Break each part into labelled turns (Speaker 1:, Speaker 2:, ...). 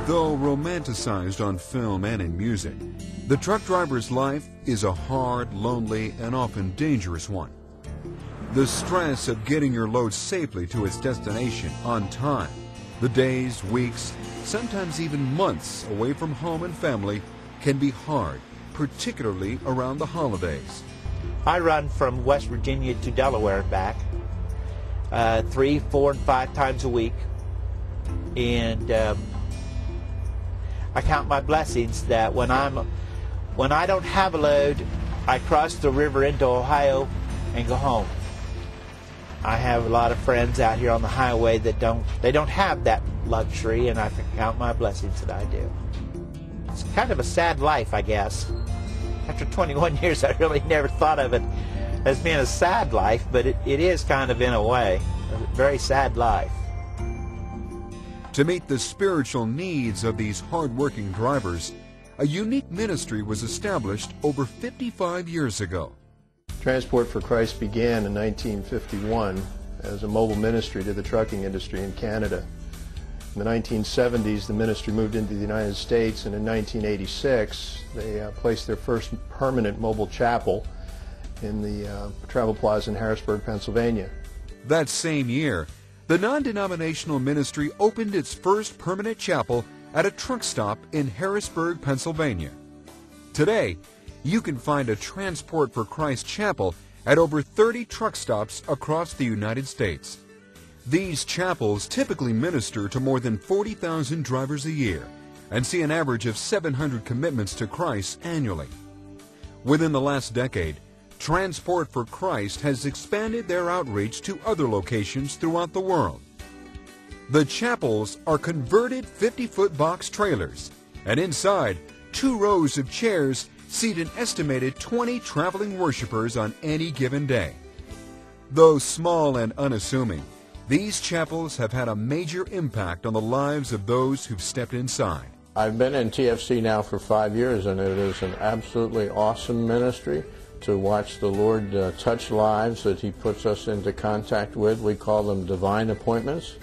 Speaker 1: Though romanticized on film and in music, the truck driver's life is a hard, lonely, and often dangerous one. The stress of getting your load safely to its destination on time, the days, weeks, sometimes even months away from home and family can be hard, particularly around the holidays.
Speaker 2: I run from West Virginia to Delaware and back 3, 4, and 5 times a week, and I count my blessings that when I don't have a load, I cross the river into Ohio and go home. I have a lot of friends out here on the highway that don't have that luxury, and I count my blessings that I do. It's kind of a sad life, I guess. After 21 years, I really never thought of it as being a sad life, but it is kind of, in a way, a very sad life.
Speaker 1: To meet the spiritual needs of these hard-working drivers, a unique ministry was established over 55 years ago.
Speaker 3: Transport for Christ began in 1951 as a mobile ministry to the trucking industry in Canada. In the 1970s, the ministry moved into the United States, and in 1986, they placed their first permanent mobile chapel in the Travel Plaza in Harrisburg, Pennsylvania.
Speaker 1: That same year, the non-denominational ministry opened its first permanent chapel at a truck stop in Harrisburg, Pennsylvania. Today, you can find a Transport for Christ chapel at over 30 truck stops across the United States. These chapels typically minister to more than 40,000 drivers a year and see an average of 700 commitments to Christ annually. Within the last decade, Transport for Christ has expanded their outreach to other locations throughout the world. The chapels are converted 50-foot box trailers, and inside, 2 rows of chairs seat an estimated 20 traveling worshipers on any given day. Though small and unassuming, these chapels have had a major impact on the lives of those who've stepped inside.
Speaker 4: I've been in TFC now for 5 years, and it is an absolutely awesome ministry to watch the Lord touch lives that He puts us into contact with. We call them divine appointments,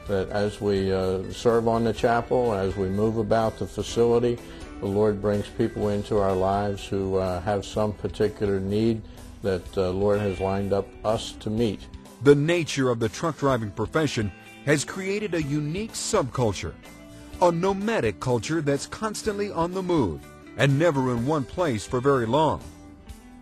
Speaker 4: that as we serve on the chapel, as we move about the facility, the Lord brings people into our lives who have some particular need that the Lord has lined up us to meet.
Speaker 1: The nature of the truck driving profession has created a unique subculture, a nomadic culture that's constantly on the move and never in one place for very long.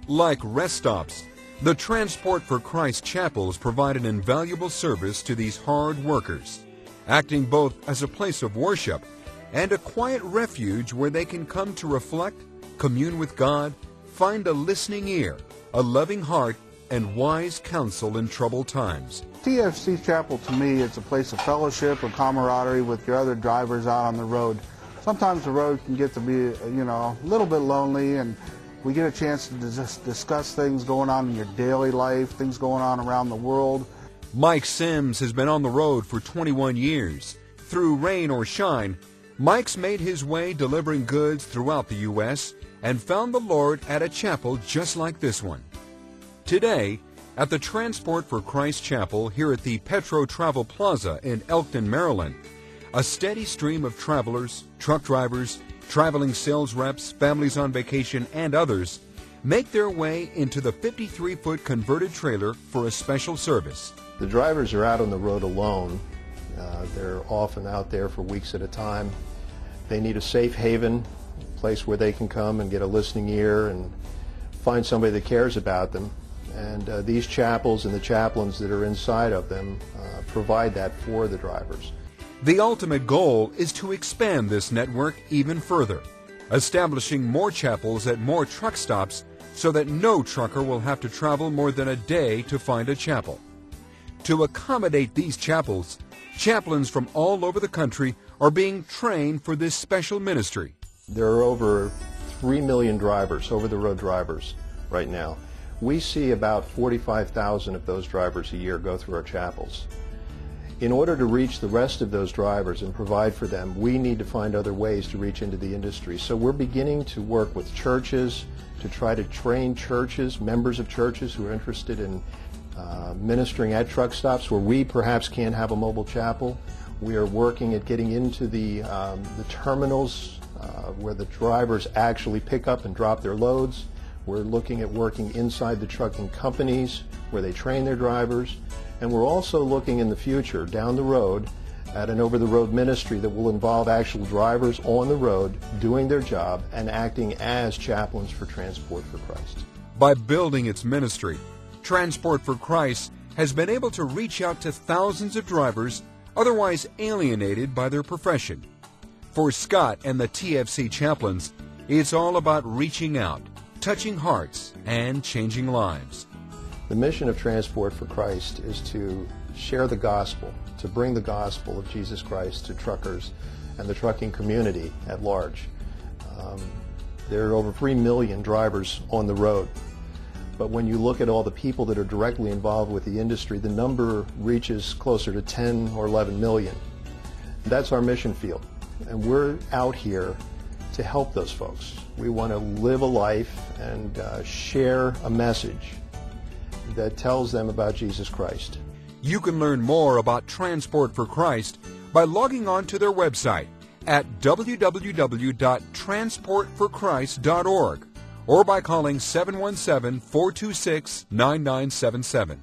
Speaker 1: Like rest stops, the Transport for Christ chapels provide an invaluable service to these hard workers, acting both as a place of worship and a quiet refuge where they can come to reflect, commune with God, find a listening ear, a loving heart, and wise counsel in troubled times.
Speaker 5: TFC Chapel, to me, it's a place of fellowship and camaraderie with your other drivers out on the road. Sometimes the road can get to be, a little bit lonely, and we get a chance to just discuss things going on in your daily life, things going on around the world.
Speaker 1: Mike Sims has been on the road for 21 years. Through rain or shine, Mike's made his way delivering goods throughout the U.S. and found the Lord at a chapel just like this one. Today, at the Transport for Christ Chapel here at the Petro Travel Plaza in Elkton, Maryland, a steady stream of travelers, truck drivers, traveling sales reps, families on vacation, and others make their way into the 53-foot converted trailer for a special service.
Speaker 3: The drivers are out on the road alone. They're often out there for weeks at a time. They need a safe haven, a place where they can come and get a listening ear and find somebody that cares about them. And these chapels and the chaplains that are inside of them provide that for the drivers.
Speaker 1: The ultimate goal is to expand this network even further, establishing more chapels at more truck stops so that no trucker will have to travel more than a day to find a chapel. To accommodate these chapels, chaplains from all over the country are being trained for this special ministry.
Speaker 3: There are over 3 million drivers, over-the-road drivers, right now. We see about 45,000 of those drivers a year go through our chapels. In order to reach the rest of those drivers and provide for them, we need to find other ways to reach into the industry. So we're beginning to work with churches to try to train churches, members of churches who are interested in ministering at truck stops where we perhaps can't have a mobile chapel. We are working at getting into the terminals where the drivers actually pick up and drop their loads. We're looking at working inside the trucking companies where they train their drivers. And we're also looking in the future, down the road, at an over-the-road ministry that will involve actual drivers on the road doing their job and acting as chaplains for Transport for Christ.
Speaker 1: By building its ministry, Transport for Christ has been able to reach out to thousands of drivers otherwise alienated by their profession. For Scott and the TFC chaplains, it's all about reaching out, touching hearts, and changing lives.
Speaker 3: The mission of Transport for Christ is to share the gospel, to bring the gospel of Jesus Christ to truckers and the trucking community at large. There are over 3 million drivers on the road, but when you look at all the people that are directly involved with the industry, the number reaches closer to 10 or 11 million. That's our mission field, and we're out here to help those folks. We want to live a life and share a message that tells them about Jesus Christ.
Speaker 1: You can learn more about Transport for Christ by logging on to their website at www.transportforchrist.org or by calling 717-426-9977.